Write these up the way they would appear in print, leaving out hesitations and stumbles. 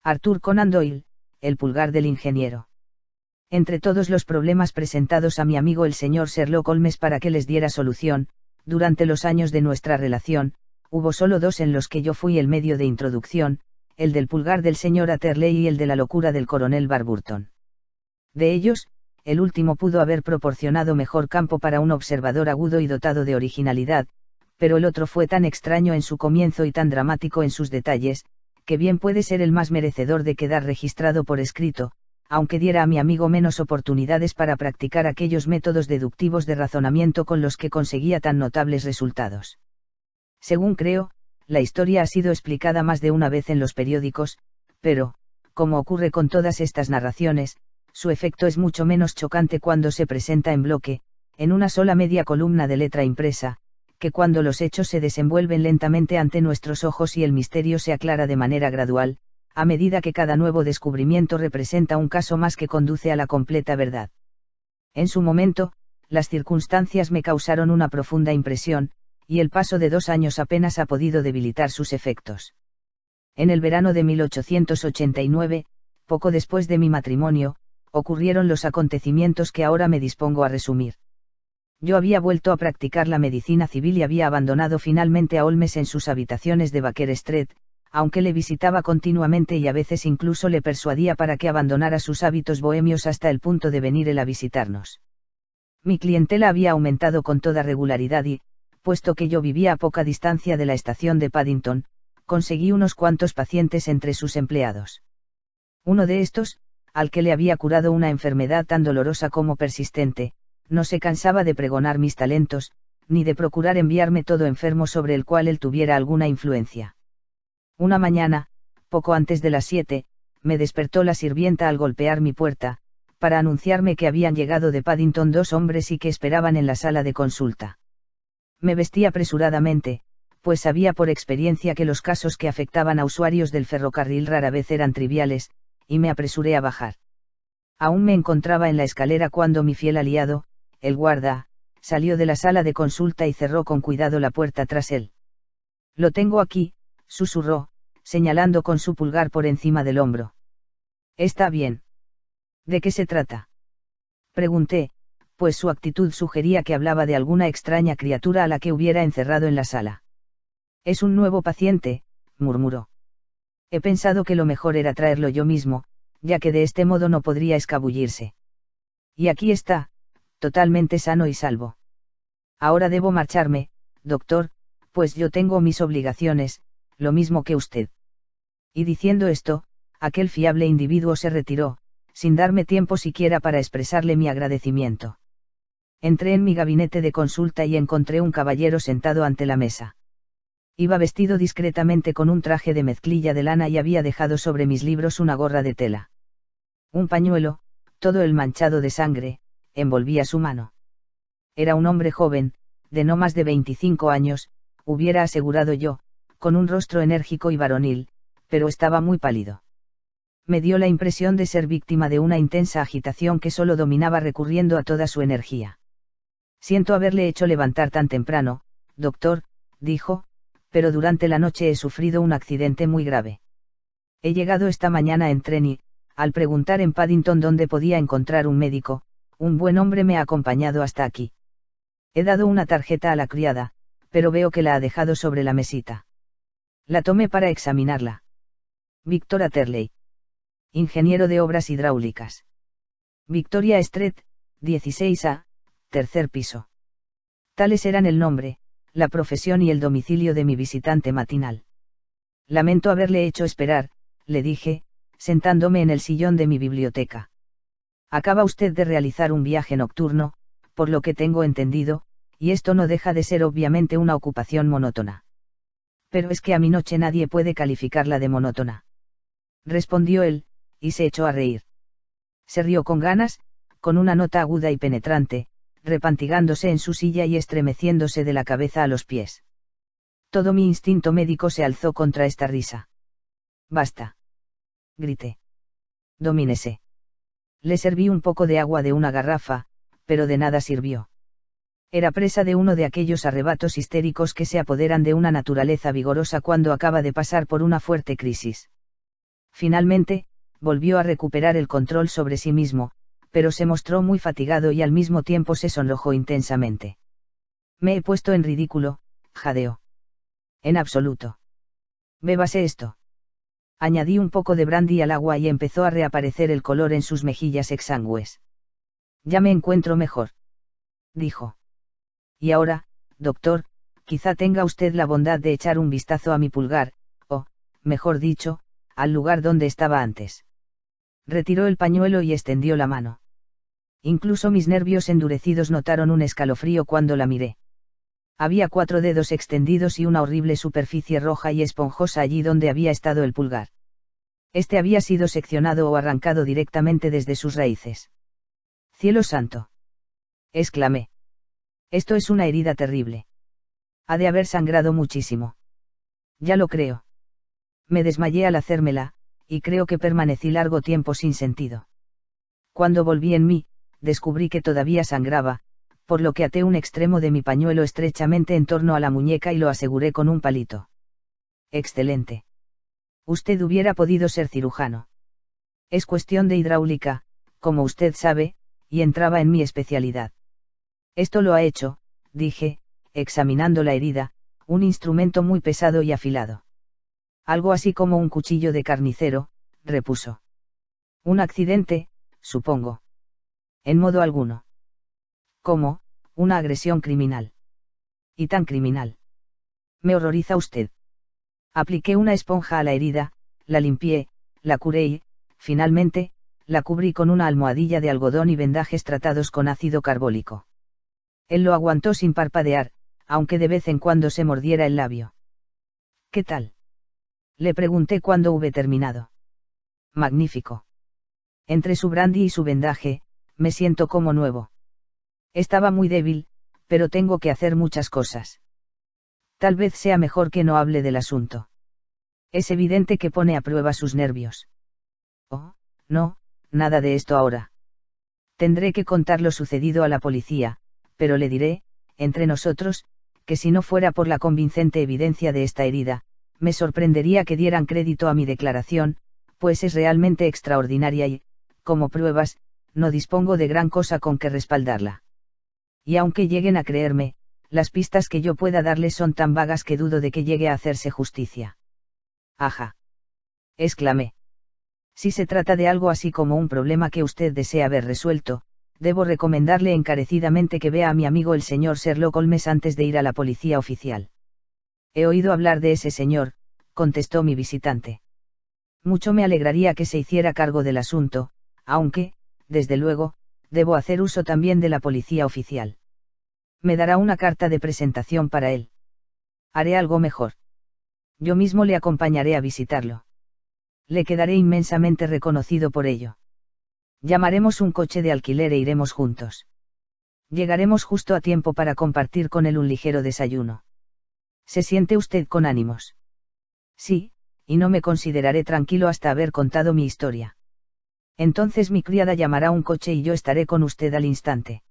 Arthur Conan Doyle, El pulgar del ingeniero. Entre todos los problemas presentados a mi amigo el señor Sherlock Holmes para que les diera solución, durante los años de nuestra relación, hubo solo dos en los que yo fui el medio de introducción, el del pulgar del señor Atterley y el de la locura del coronel Warburton. De ellos, el último pudo haber proporcionado mejor campo para un observador agudo y dotado de originalidad, pero el otro fue tan extraño en su comienzo y tan dramático en sus detalles, que bien puede ser el más merecedor de quedar registrado por escrito, aunque diera a mi amigo menos oportunidades para practicar aquellos métodos deductivos de razonamiento con los que conseguía tan notables resultados. Según creo, la historia ha sido explicada más de una vez en los periódicos, pero, como ocurre con todas estas narraciones, su efecto es mucho menos chocante cuando se presenta en bloque, en una sola media columna de letra impresa, que cuando los hechos se desenvuelven lentamente ante nuestros ojos y el misterio se aclara de manera gradual, a medida que cada nuevo descubrimiento representa un caso más que conduce a la completa verdad. En su momento, las circunstancias me causaron una profunda impresión, y el paso de 2 años apenas ha podido debilitar sus efectos. En el verano de 1889, poco después de mi matrimonio, ocurrieron los acontecimientos que ahora me dispongo a resumir. Yo había vuelto a practicar la medicina civil y había abandonado finalmente a Holmes en sus habitaciones de Baker Street, aunque le visitaba continuamente y a veces incluso le persuadía para que abandonara sus hábitos bohemios hasta el punto de venir él a visitarnos. Mi clientela había aumentado con toda regularidad y, puesto que yo vivía a poca distancia de la estación de Paddington, conseguí unos cuantos pacientes entre sus empleados. Uno de estos, al que le había curado una enfermedad tan dolorosa como persistente, no se cansaba de pregonar mis talentos, ni de procurar enviarme todo enfermo sobre el cual él tuviera alguna influencia. Una mañana, poco antes de las 7, me despertó la sirvienta al golpear mi puerta, para anunciarme que habían llegado de Paddington 2 hombres y que esperaban en la sala de consulta. Me vestí apresuradamente, pues sabía por experiencia que los casos que afectaban a usuarios del ferrocarril rara vez eran triviales, y me apresuré a bajar. Aún me encontraba en la escalera cuando mi fiel aliado, el guarda, salió de la sala de consulta y cerró con cuidado la puerta tras él. «Lo tengo aquí», susurró, señalando con su pulgar por encima del hombro. «Está bien». «¿De qué se trata?», pregunté, pues su actitud sugería que hablaba de alguna extraña criatura a la que hubiera encerrado en la sala. «Es un nuevo paciente», murmuró. «He pensado que lo mejor era traerlo yo mismo, ya que de este modo no podría escabullirse. Y aquí está, totalmente sano y salvo. Ahora debo marcharme, doctor, pues yo tengo mis obligaciones, lo mismo que usted». Y diciendo esto, aquel fiable individuo se retiró, sin darme tiempo siquiera para expresarle mi agradecimiento. Entré en mi gabinete de consulta y encontré un caballero sentado ante la mesa. Iba vestido discretamente con un traje de mezclilla de lana y había dejado sobre mis libros una gorra de tela. Un pañuelo, todo el manchado de sangre, envolvía su mano. Era un hombre joven, de no más de 25 años, hubiera asegurado yo, con un rostro enérgico y varonil, pero estaba muy pálido. Me dio la impresión de ser víctima de una intensa agitación que solo dominaba recurriendo a toda su energía. «Siento haberle hecho levantar tan temprano, doctor», dijo, «pero durante la noche he sufrido un accidente muy grave. He llegado esta mañana en tren y, al preguntar en Paddington dónde podía encontrar un médico, un buen hombre me ha acompañado hasta aquí. He dado una tarjeta a la criada, pero veo que la ha dejado sobre la mesita. La tomé para examinarla. Víctor Atterley. Ingeniero de obras hidráulicas. Victoria Street, 16A, tercer piso». Tales eran el nombre, la profesión y el domicilio de mi visitante matinal. «Lamento haberle hecho esperar», le dije, sentándome en el sillón de mi biblioteca. «Acaba usted de realizar un viaje nocturno, por lo que tengo entendido, y esto no deja de ser obviamente una ocupación monótona». «Pero es que a mi noche nadie puede calificarla de monótona», respondió él, y se echó a reír. Se rió con ganas, con una nota aguda y penetrante, repantigándose en su silla y estremeciéndose de la cabeza a los pies. Todo mi instinto médico se alzó contra esta risa. «Basta», grité. «Domínese». Le serví un poco de agua de una garrafa, pero de nada sirvió. Era presa de uno de aquellos arrebatos histéricos que se apoderan de una naturaleza vigorosa cuando acaba de pasar por una fuerte crisis. Finalmente, volvió a recuperar el control sobre sí mismo, pero se mostró muy fatigado y al mismo tiempo se sonrojó intensamente. Me he puesto en ridículo, jadeó. En absoluto. Bébase esto. Añadí un poco de brandy al agua y empezó a reaparecer el color en sus mejillas exangües. Ya me encuentro mejor. Dijo. Y ahora, doctor, quizá tenga usted la bondad de echar un vistazo a mi pulgar, o, mejor dicho, al lugar donde estaba antes. Retiró el pañuelo y extendió la mano. Incluso mis nervios endurecidos notaron un escalofrío cuando la miré. Había 4 dedos extendidos y una horrible superficie roja y esponjosa allí donde había estado el pulgar. Este había sido seccionado o arrancado directamente desde sus raíces. ¡Cielo santo! Exclamé. Esto es una herida terrible. Ha de haber sangrado muchísimo. Ya lo creo. Me desmayé al hacérmela, y creo que permanecí largo tiempo sin sentido. Cuando volví en mí, descubrí que todavía sangraba, por lo que até un extremo de mi pañuelo estrechamente en torno a la muñeca y lo aseguré con un palito. Excelente. Usted hubiera podido ser cirujano. Es cuestión de hidráulica, como usted sabe, y entraba en mi especialidad. Esto lo ha hecho, dije, examinando la herida, un instrumento muy pesado y afilado. Algo así como un cuchillo de carnicero, repuso. Un accidente, supongo. En modo alguno. ¿Cómo? Una agresión criminal. Y tan criminal. Me horroriza usted. Apliqué una esponja a la herida, la limpié, la curé y, finalmente, la cubrí con una almohadilla de algodón y vendajes tratados con ácido carbólico. Él lo aguantó sin parpadear, aunque de vez en cuando se mordiera el labio. ¿Qué tal? Le pregunté cuando hube terminado. Magnífico. Entre su brandy y su vendaje, me siento como nuevo. Estaba muy débil, pero tengo que hacer muchas cosas. Tal vez sea mejor que no hable del asunto. Es evidente que pone a prueba sus nervios. Oh, no, nada de esto ahora. Tendré que contar lo sucedido a la policía, pero le diré, entre nosotros, que si no fuera por la convincente evidencia de esta herida, me sorprendería que dieran crédito a mi declaración, pues es realmente extraordinaria y, como pruebas, no dispongo de gran cosa con que respaldarla. Y aunque lleguen a creerme, las pistas que yo pueda darles son tan vagas que dudo de que llegue a hacerse justicia. Ajá. Exclamé. Si se trata de algo así como un problema que usted desea ver resuelto, debo recomendarle encarecidamente que vea a mi amigo el señor Sherlock Holmes antes de ir a la policía oficial. He oído hablar de ese señor, contestó mi visitante. Mucho me alegraría que se hiciera cargo del asunto, aunque, desde luego, debo hacer uso también de la policía oficial. Me dará una carta de presentación para él. Haré algo mejor. Yo mismo le acompañaré a visitarlo. Le quedaré inmensamente reconocido por ello. Llamaremos un coche de alquiler e iremos juntos. Llegaremos justo a tiempo para compartir con él un ligero desayuno. ¿Se siente usted con ánimos? Sí, y no me consideraré tranquilo hasta haber contado mi historia. Entonces mi criada llamará un coche y yo estaré con usted al instante.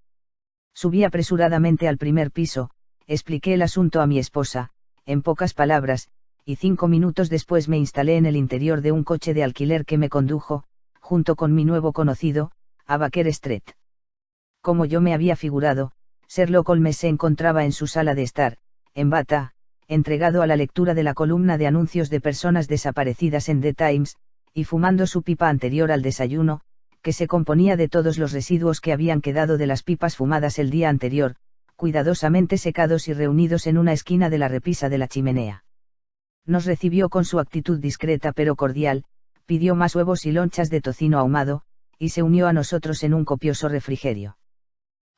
Subí apresuradamente al primer piso, expliqué el asunto a mi esposa, en pocas palabras, y 5 minutos después me instalé en el interior de un coche de alquiler que me condujo, junto con mi nuevo conocido, a Baker Street. Como yo me había figurado, Sherlock Holmes se encontraba en su sala de estar, en bata, entregado a la lectura de la columna de anuncios de personas desaparecidas en The Times, y fumando su pipa anterior al desayuno, que se componía de todos los residuos que habían quedado de las pipas fumadas el día anterior, cuidadosamente secados y reunidos en una esquina de la repisa de la chimenea. Nos recibió con su actitud discreta pero cordial, pidió más huevos y lonchas de tocino ahumado, y se unió a nosotros en un copioso refrigerio.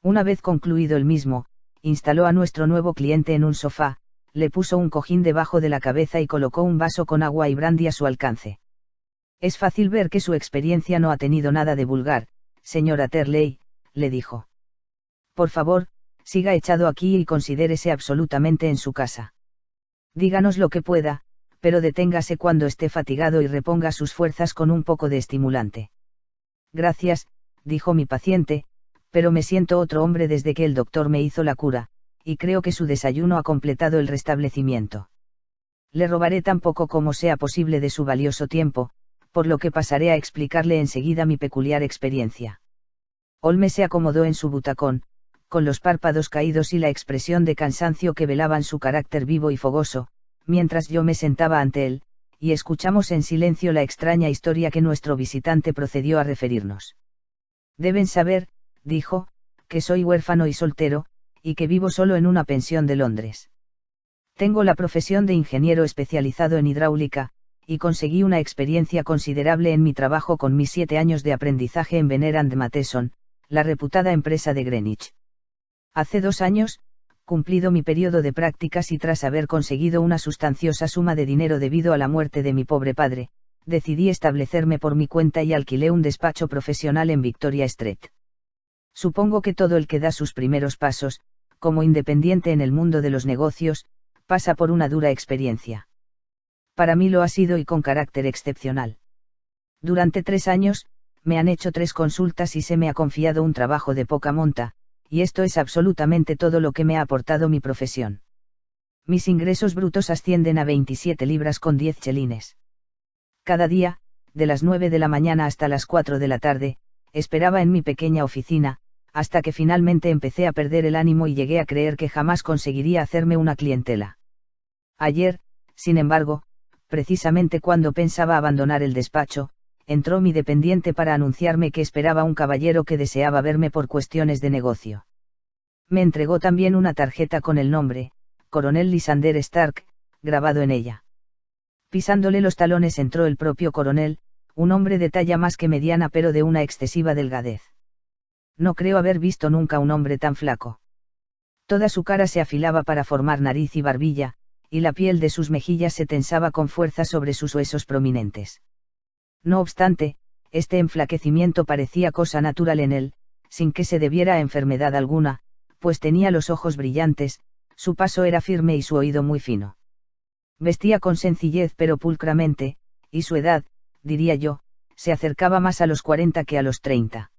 Una vez concluido el mismo, instaló a nuestro nuevo cliente en un sofá, le puso un cojín debajo de la cabeza y colocó un vaso con agua y brandy a su alcance. Es fácil ver que su experiencia no ha tenido nada de vulgar, señora Turley, le dijo. Por favor, siga echado aquí y considérese absolutamente en su casa. Díganos lo que pueda, pero deténgase cuando esté fatigado y reponga sus fuerzas con un poco de estimulante. Gracias, dijo mi paciente, pero me siento otro hombre desde que el doctor me hizo la cura, y creo que su desayuno ha completado el restablecimiento. Le robaré tan poco como sea posible de su valioso tiempo, por lo que pasaré a explicarle enseguida mi peculiar experiencia. Holmes se acomodó en su butacón, con los párpados caídos y la expresión de cansancio que velaban su carácter vivo y fogoso, mientras yo me sentaba ante él, y escuchamos en silencio la extraña historia que nuestro visitante procedió a referirnos. Deben saber, dijo, que soy huérfano y soltero, y que vivo solo en una pensión de Londres. Tengo la profesión de ingeniero especializado en hidráulica, y conseguí una experiencia considerable en mi trabajo con mis 7 años de aprendizaje en Venner and Matheson, la reputada empresa de Greenwich. Hace 2 años, cumplido mi periodo de prácticas y tras haber conseguido una sustanciosa suma de dinero debido a la muerte de mi pobre padre, decidí establecerme por mi cuenta y alquilé un despacho profesional en Victoria Street. Supongo que todo el que da sus primeros pasos, como independiente en el mundo de los negocios, pasa por una dura experiencia. Para mí lo ha sido y con carácter excepcional. Durante 3 años, me han hecho 3 consultas y se me ha confiado un trabajo de poca monta, y esto es absolutamente todo lo que me ha aportado mi profesión. Mis ingresos brutos ascienden a 27 libras con 10 chelines. Cada día, de las 9 de la mañana hasta las 4 de la tarde, esperaba en mi pequeña oficina, hasta que finalmente empecé a perder el ánimo y llegué a creer que jamás conseguiría hacerme una clientela. Ayer, sin embargo, precisamente cuando pensaba abandonar el despacho, entró mi dependiente para anunciarme que esperaba un caballero que deseaba verme por cuestiones de negocio. Me entregó también una tarjeta con el nombre, Coronel Lysander Stark, grabado en ella. Pisándole los talones entró el propio coronel, un hombre de talla más que mediana pero de una excesiva delgadez. No creo haber visto nunca un hombre tan flaco. Toda su cara se afilaba para formar nariz y barbilla, y la piel de sus mejillas se tensaba con fuerza sobre sus huesos prominentes. No obstante, este enflaquecimiento parecía cosa natural en él, sin que se debiera a enfermedad alguna, pues tenía los ojos brillantes, su paso era firme y su oído muy fino. Vestía con sencillez pero pulcramente, y su edad, diría yo, se acercaba más a los 40 que a los 30.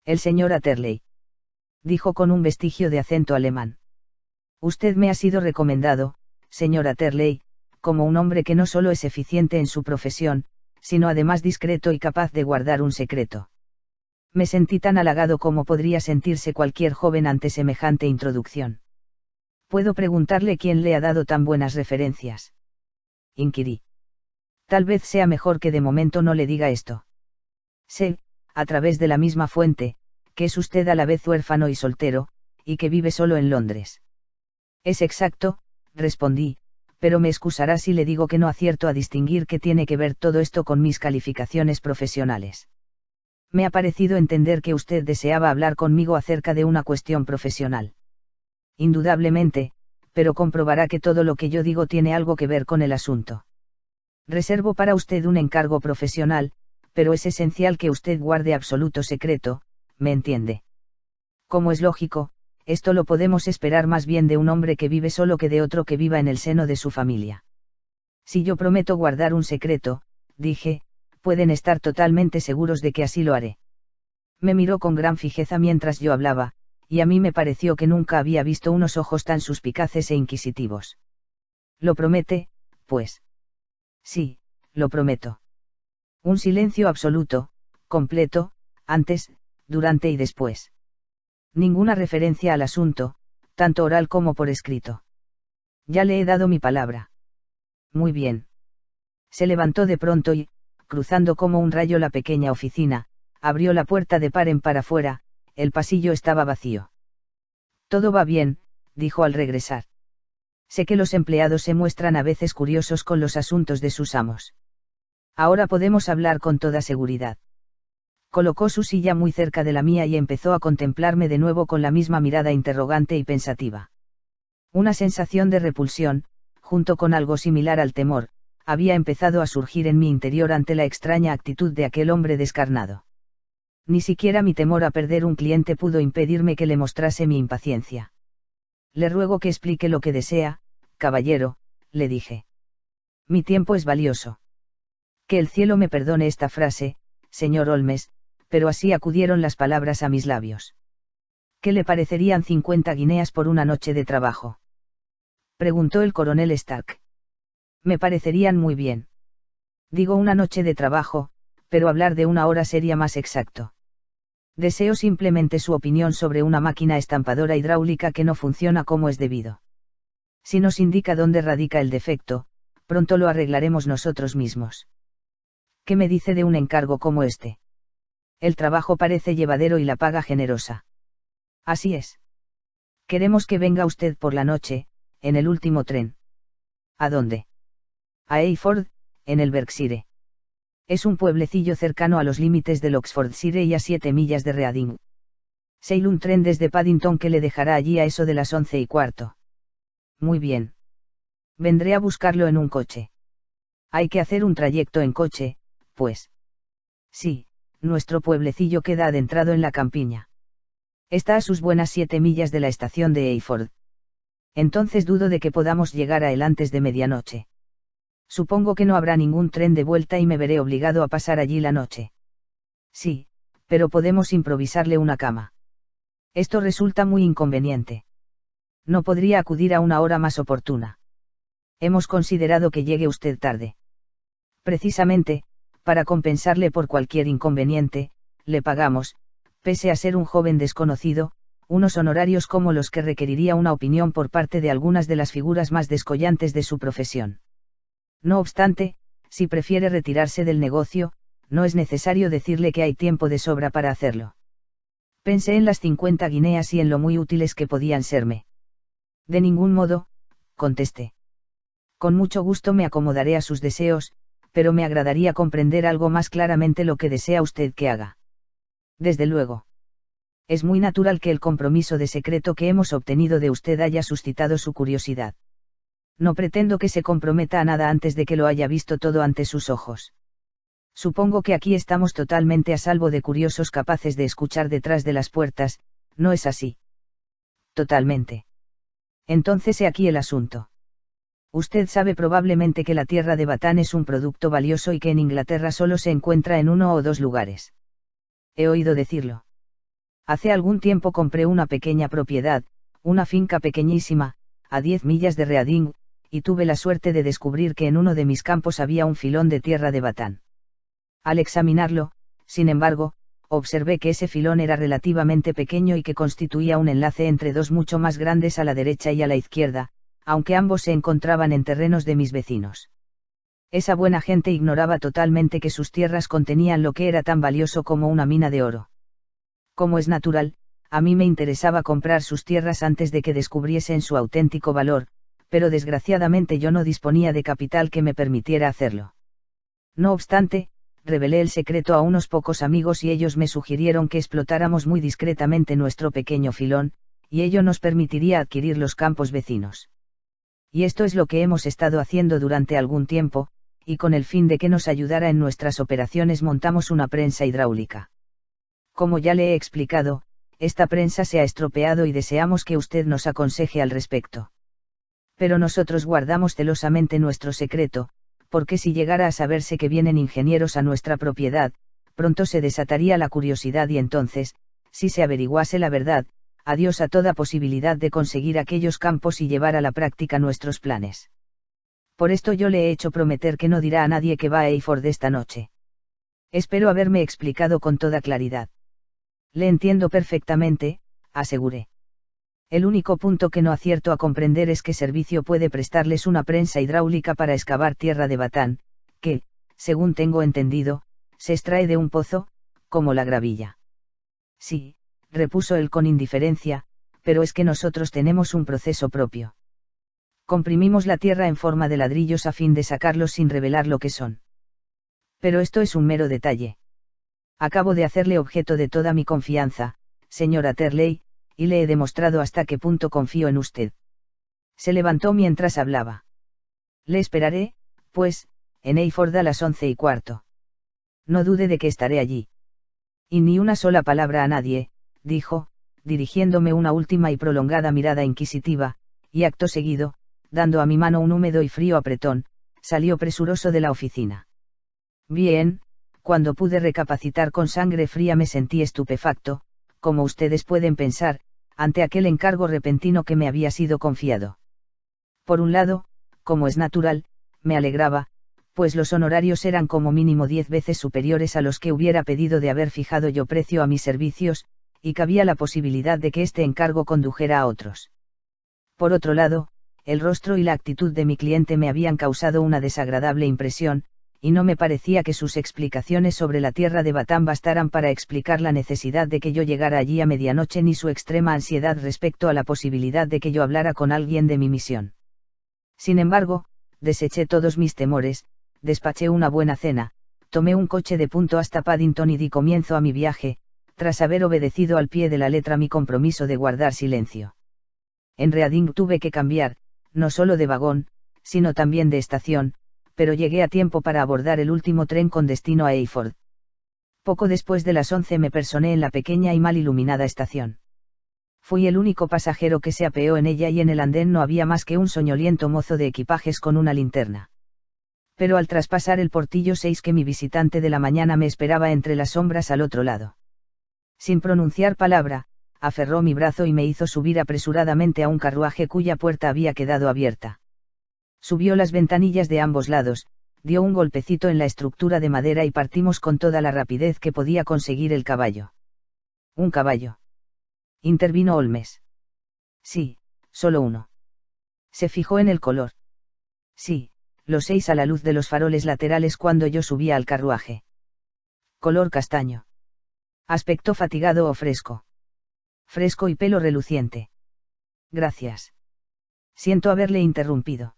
El señor Atterley, dijo con un vestigio de acento alemán. Usted me ha sido recomendado, señor Atterley, como un hombre que no solo es eficiente en su profesión, sino además discreto y capaz de guardar un secreto. Me sentí tan halagado como podría sentirse cualquier joven ante semejante introducción. ¿Puedo preguntarle quién le ha dado tan buenas referencias?, inquirí. Tal vez sea mejor que de momento no le diga esto. Sé, a través de la misma fuente, que es usted a la vez huérfano y soltero, y que vive solo en Londres. Es exacto, respondí, pero me excusará si le digo que no acierto a distinguir qué tiene que ver todo esto con mis calificaciones profesionales. Me ha parecido entender que usted deseaba hablar conmigo acerca de una cuestión profesional. Indudablemente, pero comprobará que todo lo que yo digo tiene algo que ver con el asunto. Reservo para usted un encargo profesional, pero es esencial que usted guarde absoluto secreto, ¿me entiende? Como es lógico, esto lo podemos esperar más bien de un hombre que vive solo que de otro que viva en el seno de su familia. Si yo prometo guardar un secreto, dije, pueden estar totalmente seguros de que así lo haré. Me miró con gran fijeza mientras yo hablaba, y a mí me pareció que nunca había visto unos ojos tan suspicaces e inquisitivos. ¿Lo promete, pues? Sí, lo prometo. Un silencio absoluto, completo, antes, durante y después. Ninguna referencia al asunto, tanto oral como por escrito. Ya le he dado mi palabra. Muy bien. Se levantó de pronto y, cruzando como un rayo la pequeña oficina, abrió la puerta de par en par afuera. El pasillo estaba vacío. Todo va bien, dijo al regresar. Sé que los empleados se muestran a veces curiosos con los asuntos de sus amos. Ahora podemos hablar con toda seguridad. Colocó su silla muy cerca de la mía y empezó a contemplarme de nuevo con la misma mirada interrogante y pensativa. Una sensación de repulsión, junto con algo similar al temor, había empezado a surgir en mi interior ante la extraña actitud de aquel hombre descarnado. Ni siquiera mi temor a perder un cliente pudo impedirme que le mostrase mi impaciencia. Le ruego que explique lo que desea, caballero, le dije. Mi tiempo es valioso. Que el cielo me perdone esta frase, señor Holmes, pero así acudieron las palabras a mis labios. ¿Qué le parecerían 50 guineas por una noche de trabajo?, preguntó el coronel Stark. Me parecerían muy bien. Digo una noche de trabajo, pero hablar de una hora sería más exacto. Deseo simplemente su opinión sobre una máquina estampadora hidráulica que no funciona como es debido. Si nos indica dónde radica el defecto, pronto lo arreglaremos nosotros mismos. ¿Qué me dice de un encargo como este? El trabajo parece llevadero y la paga generosa. Así es. Queremos que venga usted por la noche, en el último tren. ¿A dónde? A Eyford, en el Berkshire. Es un pueblecillo cercano a los límites del Oxfordshire y a 7 millas de Reading. Sale un tren desde Paddington que le dejará allí a eso de las 11:15. Muy bien. Vendré a buscarlo en un coche. Hay que hacer un trayecto en coche, pues. Sí, nuestro pueblecillo queda adentrado en la campiña. Está a sus buenas 7 millas de la estación de Eyford. Entonces dudo de que podamos llegar a él antes de medianoche. Supongo que no habrá ningún tren de vuelta y me veré obligado a pasar allí la noche. Sí, pero podemos improvisarle una cama. Esto resulta muy inconveniente. No podría acudir a una hora más oportuna. Hemos considerado que llegue usted tarde. Precisamente, para compensarle por cualquier inconveniente, le pagamos, pese a ser un joven desconocido, unos honorarios como los que requeriría una opinión por parte de algunas de las figuras más descollantes de su profesión. No obstante, si prefiere retirarse del negocio, no es necesario decirle que hay tiempo de sobra para hacerlo. Pensé en las 50 guineas y en lo muy útiles que podían serme. De ningún modo, contesté. Con mucho gusto me acomodaré a sus deseos, pero me agradaría comprender algo más claramente lo que desea usted que haga. Desde luego. Es muy natural que el compromiso de secreto que hemos obtenido de usted haya suscitado su curiosidad. No pretendo que se comprometa a nada antes de que lo haya visto todo ante sus ojos. Supongo que aquí estamos totalmente a salvo de curiosos capaces de escuchar detrás de las puertas, ¿no es así? Totalmente. Entonces he aquí el asunto. Usted sabe probablemente que la tierra de Batán es un producto valioso y que en Inglaterra solo se encuentra en 1 o 2 lugares. He oído decirlo. Hace algún tiempo compré una pequeña propiedad, una finca pequeñísima, a 10 millas de Reading, y tuve la suerte de descubrir que en uno de mis campos había un filón de tierra de Batán. Al examinarlo, sin embargo, observé que ese filón era relativamente pequeño y que constituía un enlace entre dos mucho más grandes a la derecha y a la izquierda, aunque ambos se encontraban en terrenos de mis vecinos. Esa buena gente ignoraba totalmente que sus tierras contenían lo que era tan valioso como una mina de oro. Como es natural, a mí me interesaba comprar sus tierras antes de que descubriesen su auténtico valor, pero desgraciadamente yo no disponía de capital que me permitiera hacerlo. No obstante, revelé el secreto a unos pocos amigos y ellos me sugirieron que explotáramos muy discretamente nuestro pequeño filón, y ello nos permitiría adquirir los campos vecinos. Y esto es lo que hemos estado haciendo durante algún tiempo, y con el fin de que nos ayudara en nuestras operaciones montamos una prensa hidráulica. Como ya le he explicado, esta prensa se ha estropeado y deseamos que usted nos aconseje al respecto. Pero nosotros guardamos celosamente nuestro secreto, porque si llegara a saberse que vienen ingenieros a nuestra propiedad, pronto se desataría la curiosidad y entonces, si se averiguase la verdad, adiós a toda posibilidad de conseguir aquellos campos y llevar a la práctica nuestros planes. Por esto yo le he hecho prometer que no dirá a nadie que va a Eyford esta noche. Espero haberme explicado con toda claridad. Le entiendo perfectamente, aseguré. El único punto que no acierto a comprender es qué servicio puede prestarles una prensa hidráulica para excavar tierra de Batán, que, según tengo entendido, se extrae de un pozo, como la gravilla. Sí, repuso él con indiferencia, pero es que nosotros tenemos un proceso propio. Comprimimos la tierra en forma de ladrillos a fin de sacarlos sin revelar lo que son. Pero esto es un mero detalle. Acabo de hacerle objeto de toda mi confianza, señora Turley, y le he demostrado hasta qué punto confío en usted. Se levantó mientras hablaba. Le esperaré, pues, en Eyford a las 11:15. No dude de que estaré allí. Y ni una sola palabra a nadie, dijo, dirigiéndome una última y prolongada mirada inquisitiva, y acto seguido, dando a mi mano un húmedo y frío apretón, salió presuroso de la oficina. Bien, cuando pude recapacitar con sangre fría me sentí estupefacto, como ustedes pueden pensar, ante aquel encargo repentino que me había sido confiado. Por un lado, como es natural, me alegraba, pues los honorarios eran como mínimo 10 veces superiores a los que hubiera pedido de haber fijado yo precio a mis servicios, y cabía la posibilidad de que este encargo condujera a otros. Por otro lado, el rostro y la actitud de mi cliente me habían causado una desagradable impresión, y no me parecía que sus explicaciones sobre la tierra de Batán bastaran para explicar la necesidad de que yo llegara allí a medianoche ni su extrema ansiedad respecto a la posibilidad de que yo hablara con alguien de mi misión. Sin embargo, deseché todos mis temores, despaché una buena cena, tomé un coche de punto hasta Paddington y di comienzo a mi viaje, tras haber obedecido al pie de la letra mi compromiso de guardar silencio. En Reading tuve que cambiar, no solo de vagón, sino también de estación, pero llegué a tiempo para abordar el último tren con destino a Eyford. Poco después de las 11 me personé en la pequeña y mal iluminada estación. Fui el único pasajero que se apeó en ella y en el andén no había más que un soñoliento mozo de equipajes con una linterna. Pero al traspasar el portillo 6 que mi visitante de la mañana me esperaba entre las sombras al otro lado. Sin pronunciar palabra, aferró mi brazo y me hizo subir apresuradamente a un carruaje cuya puerta había quedado abierta. Subió las ventanillas de ambos lados, dio un golpecito en la estructura de madera y partimos con toda la rapidez que podía conseguir el caballo. ¿Un caballo?, intervino Holmes. Sí, solo uno. Se fijó en el color. Sí, los 6 a la luz de los faroles laterales cuando yo subía al carruaje. Color castaño. Aspecto fatigado o fresco. Fresco y pelo reluciente. Gracias. Siento haberle interrumpido.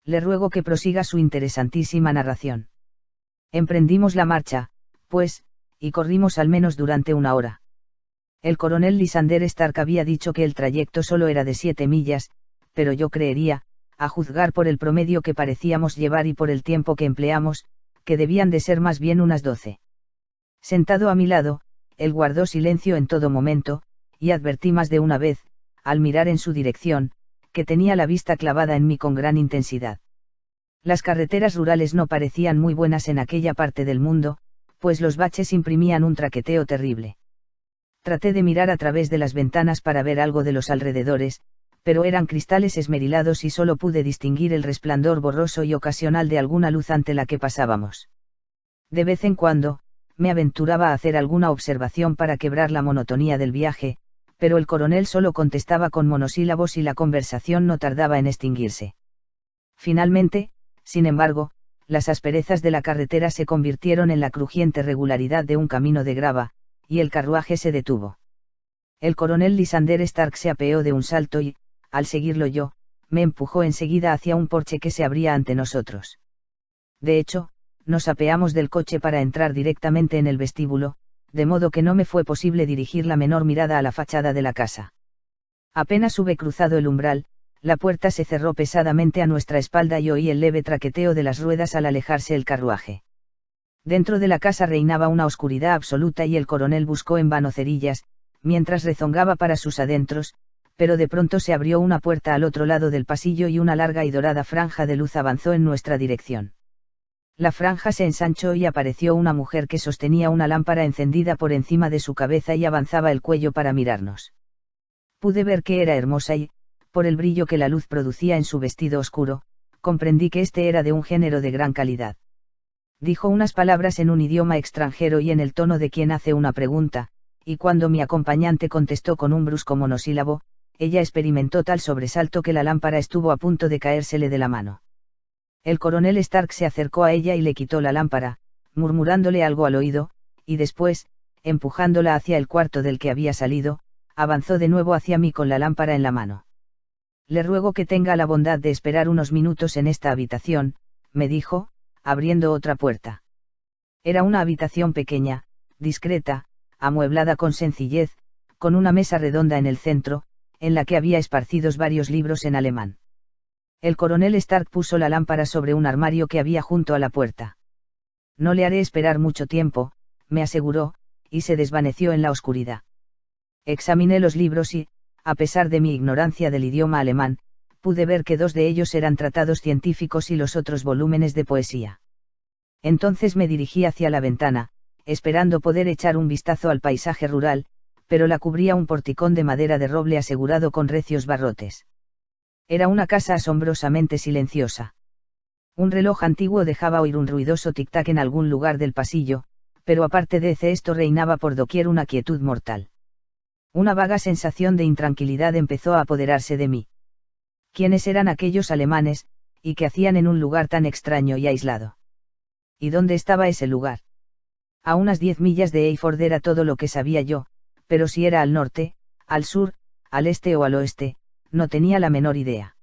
Le ruego que prosiga su interesantísima narración. Emprendimos la marcha, pues, y corrimos al menos durante una hora. El coronel Lysander Stark había dicho que el trayecto solo era de 7 millas, pero yo creería, a juzgar por el promedio que parecíamos llevar y por el tiempo que empleamos, que debían de ser más bien unas 12. Sentado a mi lado, él guardó silencio en todo momento, y advertí más de una vez, al mirar en su dirección, que tenía la vista clavada en mí con gran intensidad. Las carreteras rurales no parecían muy buenas en aquella parte del mundo, pues los baches imprimían un traqueteo terrible. Traté de mirar a través de las ventanas para ver algo de los alrededores, pero eran cristales esmerilados y solo pude distinguir el resplandor borroso y ocasional de alguna luz ante la que pasábamos. De vez en cuando, me aventuraba a hacer alguna observación para quebrar la monotonía del viaje, pero el coronel solo contestaba con monosílabos y la conversación no tardaba en extinguirse. Finalmente, sin embargo, las asperezas de la carretera se convirtieron en la crujiente regularidad de un camino de grava, y el carruaje se detuvo. El coronel Lysander Stark se apeó de un salto y, al seguirlo yo, me empujó enseguida hacia un porche que se abría ante nosotros. De hecho, nos apeamos del coche para entrar directamente en el vestíbulo, de modo que no me fue posible dirigir la menor mirada a la fachada de la casa. Apenas hube cruzado el umbral, la puerta se cerró pesadamente a nuestra espalda y oí el leve traqueteo de las ruedas al alejarse el carruaje. Dentro de la casa reinaba una oscuridad absoluta y el coronel buscó en vano cerillas, mientras rezongaba para sus adentros, pero de pronto se abrió una puerta al otro lado del pasillo y una larga y dorada franja de luz avanzó en nuestra dirección. La franja se ensanchó y apareció una mujer que sostenía una lámpara encendida por encima de su cabeza y avanzaba el cuello para mirarnos. Pude ver que era hermosa y, por el brillo que la luz producía en su vestido oscuro, comprendí que este era de un género de gran calidad. Dijo unas palabras en un idioma extranjero y en el tono de quien hace una pregunta, y cuando mi acompañante contestó con un brusco monosílabo, ella experimentó tal sobresalto que la lámpara estuvo a punto de caérsele de la mano. El coronel Stark se acercó a ella y le quitó la lámpara, murmurándole algo al oído, y después, empujándola hacia el cuarto del que había salido, avanzó de nuevo hacia mí con la lámpara en la mano. Le ruego que tenga la bondad de esperar unos minutos en esta habitación, me dijo, abriendo otra puerta. Era una habitación pequeña, discreta, amueblada con sencillez, con una mesa redonda en el centro, en la que había esparcidos varios libros en alemán. El coronel Stark puso la lámpara sobre un armario que había junto a la puerta. No le haré esperar mucho tiempo, me aseguró, y se desvaneció en la oscuridad. Examiné los libros y, a pesar de mi ignorancia del idioma alemán, pude ver que 2 de ellos eran tratados científicos y los otros volúmenes de poesía. Entonces me dirigí hacia la ventana, esperando poder echar un vistazo al paisaje rural, pero la cubría un porticón de madera de roble asegurado con recios barrotes. Era una casa asombrosamente silenciosa. Un reloj antiguo dejaba oír un ruidoso tic-tac en algún lugar del pasillo, pero aparte de esto reinaba por doquier una quietud mortal. Una vaga sensación de intranquilidad empezó a apoderarse de mí. ¿Quiénes eran aquellos alemanes, y qué hacían en un lugar tan extraño y aislado? ¿Y dónde estaba ese lugar? A unas 10 millas de Eyford era todo lo que sabía yo, pero si era al norte, al sur, al este o al oeste, no tenía la menor idea.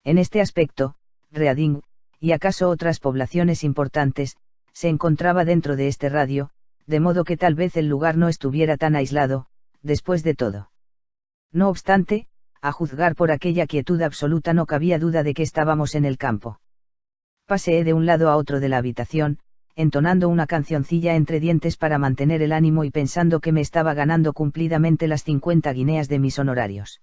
En este aspecto, Reading, y acaso otras poblaciones importantes, se encontraba dentro de este radio, de modo que tal vez el lugar no estuviera tan aislado, después de todo. No obstante, a juzgar por aquella quietud absoluta no cabía duda de que estábamos en el campo. Paseé de un lado a otro de la habitación, entonando una cancioncilla entre dientes para mantener el ánimo y pensando que me estaba ganando cumplidamente las 50 guineas de mis honorarios.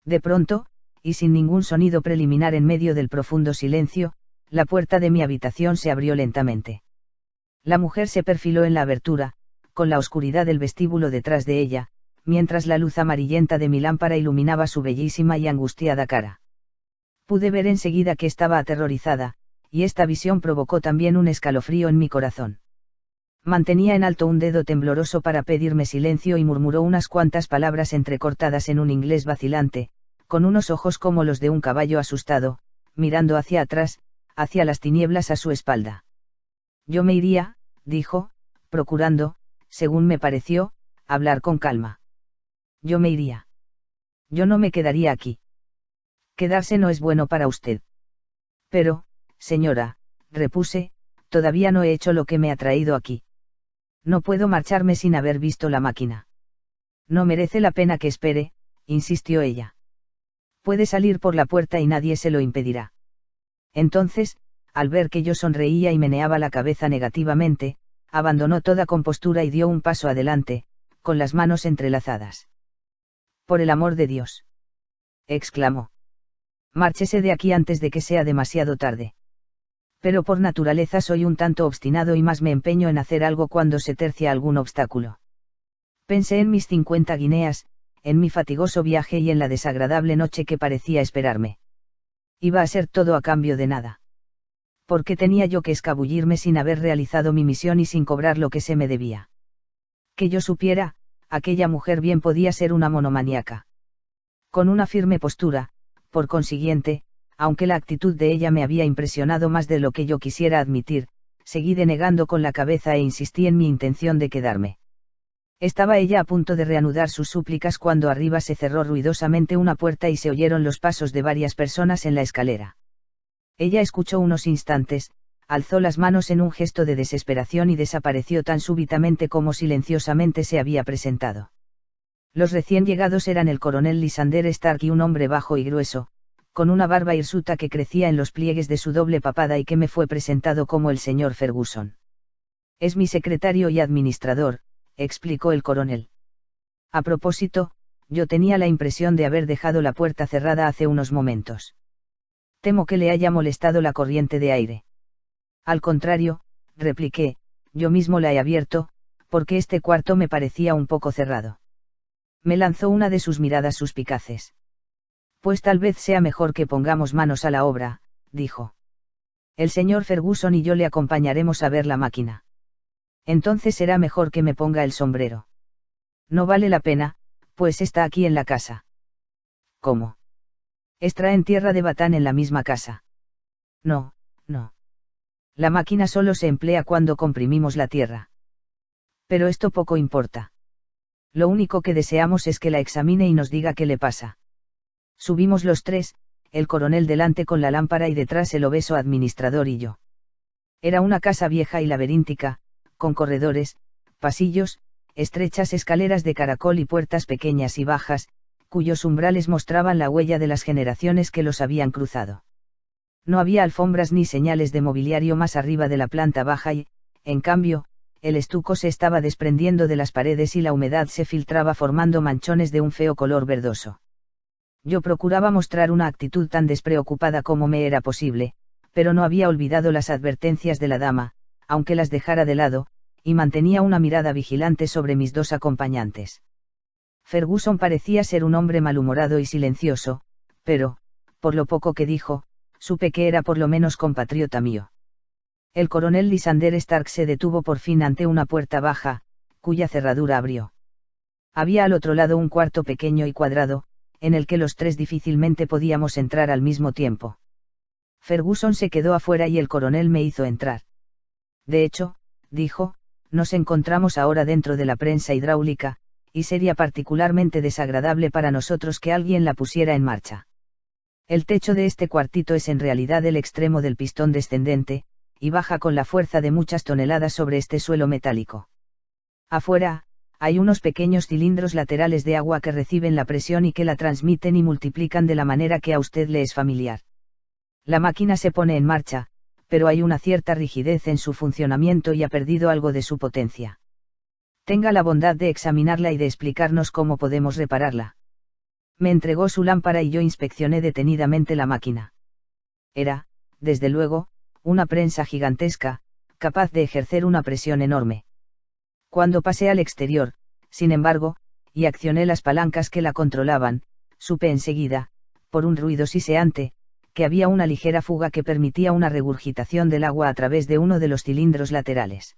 De pronto, y sin ningún sonido preliminar en medio del profundo silencio, la puerta de mi habitación se abrió lentamente. La mujer se perfiló en la abertura, con la oscuridad del vestíbulo detrás de ella, mientras la luz amarillenta de mi lámpara iluminaba su bellísima y angustiada cara. Pude ver enseguida que estaba aterrorizada, y esta visión provocó también un escalofrío en mi corazón. Mantenía en alto un dedo tembloroso para pedirme silencio y murmuró unas cuantas palabras entrecortadas en un inglés vacilante, con unos ojos como los de un caballo asustado, mirando hacia atrás, hacia las tinieblas a su espalda. Yo me iría, dijo, procurando, según me pareció, hablar con calma. Yo me iría. Yo no me quedaría aquí. Quedarse no es bueno para usted. Pero, señora, repuse, todavía no he hecho lo que me ha traído aquí. No puedo marcharme sin haber visto la máquina. No merece la pena que espere, insistió ella. Puede salir por la puerta y nadie se lo impedirá. Entonces, al ver que yo sonreía y meneaba la cabeza negativamente, abandonó toda compostura y dio un paso adelante, con las manos entrelazadas. Por el amor de Dios, exclamó. Márchese de aquí antes de que sea demasiado tarde. Pero por naturaleza soy un tanto obstinado y más me empeño en hacer algo cuando se tercia algún obstáculo. Pensé en mis 50 guineas, en mi fatigoso viaje y en la desagradable noche que parecía esperarme. Iba a ser todo a cambio de nada. ¿Por qué tenía yo que escabullirme sin haber realizado mi misión y sin cobrar lo que se me debía? Que yo supiera, aquella mujer bien podía ser una monomaníaca. Con una firme postura, por consiguiente, aunque la actitud de ella me había impresionado más de lo que yo quisiera admitir, seguí denegando con la cabeza e insistí en mi intención de quedarme. Estaba ella a punto de reanudar sus súplicas cuando arriba se cerró ruidosamente una puerta y se oyeron los pasos de varias personas en la escalera. Ella escuchó unos instantes, alzó las manos en un gesto de desesperación y desapareció tan súbitamente como silenciosamente se había presentado. Los recién llegados eran el coronel Lysander Stark y un hombre bajo y grueso, con una barba hirsuta que crecía en los pliegues de su doble papada y que me fue presentado como el señor Ferguson. Es mi secretario y administrador, explicó el coronel. A propósito, yo tenía la impresión de haber dejado la puerta cerrada hace unos momentos. Temo que le haya molestado la corriente de aire. Al contrario, repliqué, yo mismo la he abierto, porque este cuarto me parecía un poco cerrado. Me lanzó una de sus miradas suspicaces. Pues tal vez sea mejor que pongamos manos a la obra, dijo. El señor Ferguson y yo le acompañaremos a ver la máquina. Entonces será mejor que me ponga el sombrero. No vale la pena, pues está aquí en la casa. ¿Cómo? ¿Extraen en tierra de batán en la misma casa? No, no. La máquina solo se emplea cuando comprimimos la tierra. Pero esto poco importa. Lo único que deseamos es que la examine y nos diga qué le pasa. Subimos los tres, el coronel delante con la lámpara y detrás el obeso administrador y yo. Era una casa vieja y laberíntica, con corredores, pasillos, estrechas escaleras de caracol y puertas pequeñas y bajas, cuyos umbrales mostraban la huella de las generaciones que los habían cruzado. No había alfombras ni señales de mobiliario más arriba de la planta baja y, en cambio, el estuco se estaba desprendiendo de las paredes y la humedad se filtraba formando manchones de un feo color verdoso. Yo procuraba mostrar una actitud tan despreocupada como me era posible, pero no había olvidado las advertencias de la dama, aunque las dejara de lado, y mantenía una mirada vigilante sobre mis dos acompañantes. Ferguson parecía ser un hombre malhumorado y silencioso, pero, por lo poco que dijo, Supe que era por lo menos compatriota mío. El coronel Lysander Stark se detuvo por fin ante una puerta baja, cuya cerradura abrió. Había al otro lado un cuarto pequeño y cuadrado, en el que los tres difícilmente podíamos entrar al mismo tiempo. Ferguson se quedó afuera y el coronel me hizo entrar. De hecho, dijo, nos encontramos ahora dentro de la prensa hidráulica, y sería particularmente desagradable para nosotros que alguien la pusiera en marcha. El techo de este cuartito es en realidad el extremo del pistón descendente, y baja con la fuerza de muchas toneladas sobre este suelo metálico. Afuera, hay unos pequeños cilindros laterales de agua que reciben la presión y que la transmiten y multiplican de la manera que a usted le es familiar. La máquina se pone en marcha, pero hay una cierta rigidez en su funcionamiento y ha perdido algo de su potencia. Tenga la bondad de examinarla y de explicarnos cómo podemos repararla. Me entregó su lámpara y yo inspeccioné detenidamente la máquina. Era, desde luego, una prensa gigantesca, capaz de ejercer una presión enorme. Cuando pasé al exterior, sin embargo, y accioné las palancas que la controlaban, supe enseguida, por un ruido siseante, que había una ligera fuga que permitía una regurgitación del agua a través de uno de los cilindros laterales.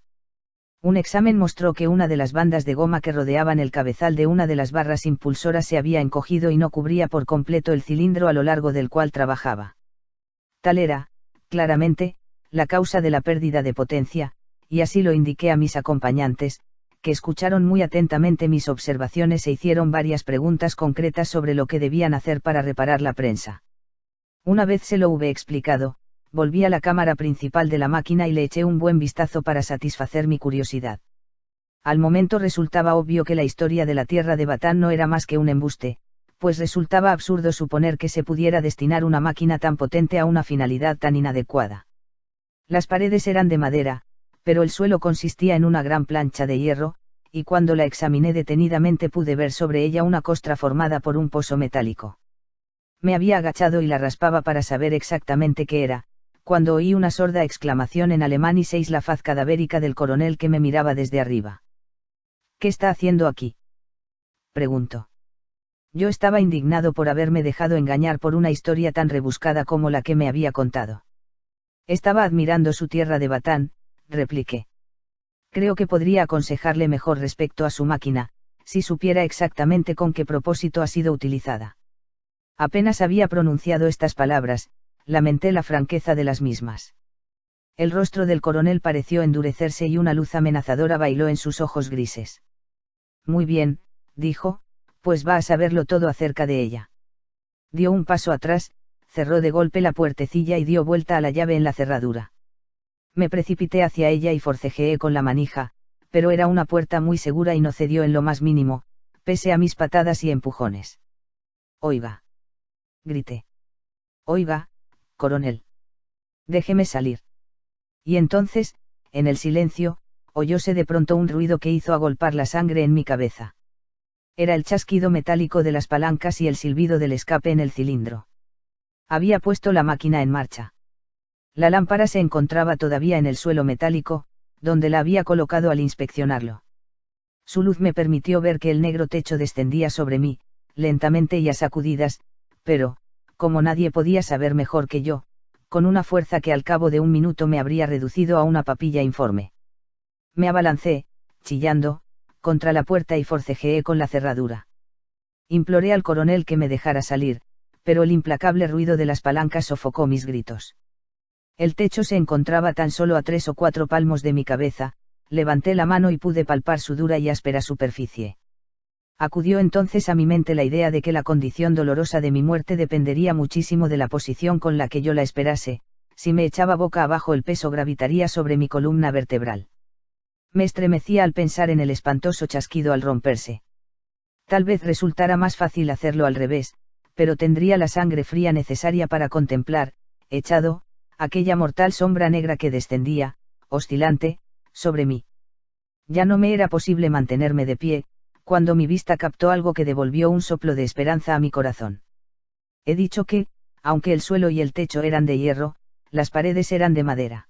Un examen mostró que una de las bandas de goma que rodeaban el cabezal de una de las barras impulsoras se había encogido y no cubría por completo el cilindro a lo largo del cual trabajaba. Tal era, claramente, la causa de la pérdida de potencia, y así lo indiqué a mis acompañantes, que escucharon muy atentamente mis observaciones e hicieron varias preguntas concretas sobre lo que debían hacer para reparar la prensa. Una vez se lo hube explicado, volví a la cámara principal de la máquina y le eché un buen vistazo para satisfacer mi curiosidad. Al momento resultaba obvio que la historia de la tierra de Batán no era más que un embuste, pues resultaba absurdo suponer que se pudiera destinar una máquina tan potente a una finalidad tan inadecuada. Las paredes eran de madera, pero el suelo consistía en una gran plancha de hierro, y cuando la examiné detenidamente pude ver sobre ella una costra formada por un pozo metálico. Me había agachado y la raspaba para saber exactamente qué era, cuando oí una sorda exclamación en alemán y seis la faz cadavérica del coronel que me miraba desde arriba. ¿Qué está haciendo aquí?, preguntó. Yo estaba indignado por haberme dejado engañar por una historia tan rebuscada como la que me había contado. Estaba admirando su tierra de Batán, repliqué. Creo que podría aconsejarle mejor respecto a su máquina, si supiera exactamente con qué propósito ha sido utilizada. Apenas había pronunciado estas palabras, lamenté la franqueza de las mismas. El rostro del coronel pareció endurecerse y una luz amenazadora bailó en sus ojos grises. Muy bien, dijo, pues va a saberlo todo acerca de ella. Dio un paso atrás, cerró de golpe la puertecilla y dio vuelta a la llave en la cerradura. Me precipité hacia ella y forcejeé con la manija, pero era una puerta muy segura y no cedió en lo más mínimo, pese a mis patadas y empujones. Oiga, grité. Oiga, coronel. Déjeme salir. Y entonces, en el silencio, oyóse de pronto un ruido que hizo agolpar la sangre en mi cabeza. Era el chasquido metálico de las palancas y el silbido del escape en el cilindro. Había puesto la máquina en marcha. La lámpara se encontraba todavía en el suelo metálico, donde la había colocado al inspeccionarlo. Su luz me permitió ver que el negro techo descendía sobre mí, lentamente y a sacudidas, pero, como nadie podía saber mejor que yo, con una fuerza que al cabo de un minuto me habría reducido a una papilla informe. Me abalancé, chillando, contra la puerta y forcejeé con la cerradura. Imploré al coronel que me dejara salir, pero el implacable ruido de las palancas sofocó mis gritos. El techo se encontraba tan solo a 3 o 4 palmos de mi cabeza, levanté la mano y pude palpar su dura y áspera superficie. Acudió entonces a mi mente la idea de que la condición dolorosa de mi muerte dependería muchísimo de la posición con la que yo la esperase, si me echaba boca abajo el peso gravitaría sobre mi columna vertebral. Me estremecía al pensar en el espantoso chasquido al romperse. Tal vez resultara más fácil hacerlo al revés, pero tendría la sangre fría necesaria para contemplar, echado, aquella mortal sombra negra que descendía, oscilante, sobre mí. Ya no me era posible mantenerme de pie, cuando mi vista captó algo que devolvió un soplo de esperanza a mi corazón. He dicho que, aunque el suelo y el techo eran de hierro, las paredes eran de madera.